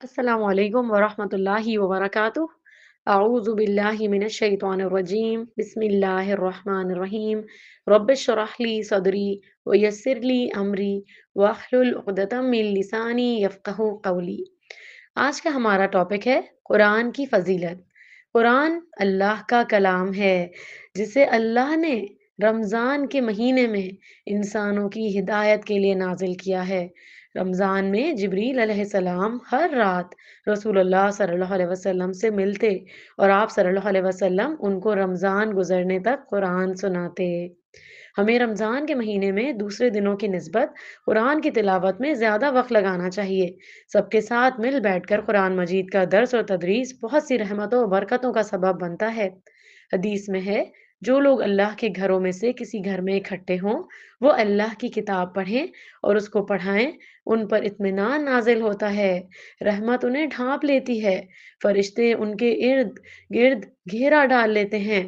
السلام علیکم ورحمۃ اللہ وبرکاتہ۔ اعوذ باللہ من الشیطان الرجیم، بسم اللہ الرحمن الرحیم۔ رب اشرح لی صدری ویسر لی امری واحلل عقدۃ من لسانی یفقہوا قولی۔ آج کا ہمارا ٹاپک ہے قرآن کی فضیلت۔ قرآن اللہ کا کلام ہے جسے اللہ نے رمضان کے مہینے میں انسانوں کی ہدایت کے لیے نازل کیا ہے۔ رمضان میں جبریل علیہ السلام ہر رات رسول اللہ صلی اللہ علیہ وسلم سے ملتے اور آپ صلی اللہ علیہ وسلم ان کو رمضان گزرنے تک قرآن سناتے۔ ہمیں رمضان کے مہینے میں دوسرے دنوں کی نسبت قرآن کی تلاوت میں زیادہ وقت لگانا چاہیے۔ سب کے ساتھ مل بیٹھ کر قرآن مجید کا درس اور تدریس بہت سی رحمتوں و برکتوں کا سبب بنتا ہے۔ حدیث میں ہے، جو لوگ اللہ کے گھروں میں سے کسی گھر میں اکٹھے ہوں وہ اللہ کی کتاب پڑھیں اور اس کو پڑھائیں، ان پر اطمینان نازل ہوتا ہے، رحمت انہیں ڈھانپ لیتی ہے، فرشتے ان کے ارد گرد گھیرا ڈال لیتے ہیں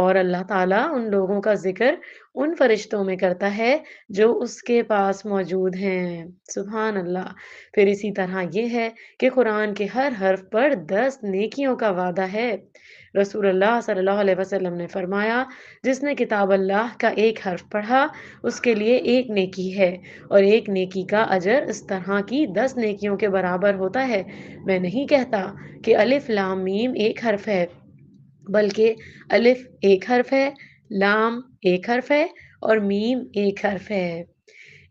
اور اللہ تعالیٰ ان لوگوں کا ذکر ان فرشتوں میں کرتا ہے جو اس کے پاس موجود ہیں۔ سبحان اللہ۔ پھر اسی طرح یہ ہے کہ قرآن کے ہر حرف پر 10 نیکیوں کا وعدہ ہے۔ رسول اللہ صلی اللہ علیہ وسلم نے فرمایا، جس نے کتاب اللہ کا ایک حرف پڑھا اس کے لیے ایک نیکی ہے اور ایک نیکی کا اجر اس طرح کی 10 نیکیوں کے برابر ہوتا ہے۔ میں نہیں کہتا کہ الف لام میم ایک حرف ہے، بلکہ الف ایک حرف ہے، لام ایک حرف ہے اور میم ایک حرف ہے۔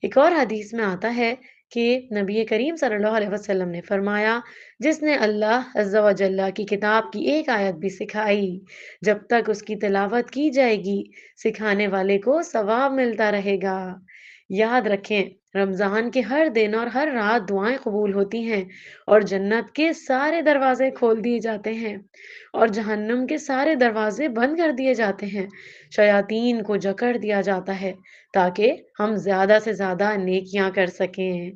ایک اور حدیث میں آتا ہے کہ نبی کریم صلی اللہ علیہ وسلم نے فرمایا، جس نے اللہ عز و جل کی کتاب کی ایک آیت بھی سکھائی، جب تک اس کی تلاوت کی جائے گی سکھانے والے کو ثواب ملتا رہے گا۔ یاد رکھیں، رمضان کے ہر دن اور ہر رات دعائیں قبول ہوتی ہیں اور جنت کے سارے دروازے کھول دیے جاتے ہیں اور جہنم کے سارے دروازے بند کر دیے جاتے ہیں۔ شیاطین کو جکڑ دیا جاتا ہے تاکہ ہم زیادہ سے زیادہ نیکیاں کر سکیں۔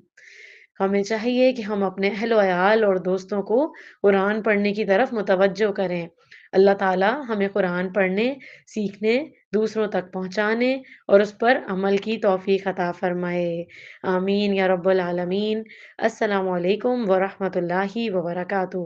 ہمیں چاہیے کہ ہم اپنے اہل و عیال اور دوستوں کو قرآن پڑھنے کی طرف متوجہ کریں۔ اللہ تعالیٰ ہمیں قرآن پڑھنے، سیکھنے، دوسروں تک پہنچانے اور اس پر عمل کی توفیق عطا فرمائے۔ آمین یا رب العالمین۔ السلام علیکم ورحمۃ اللہ وبرکاتہ۔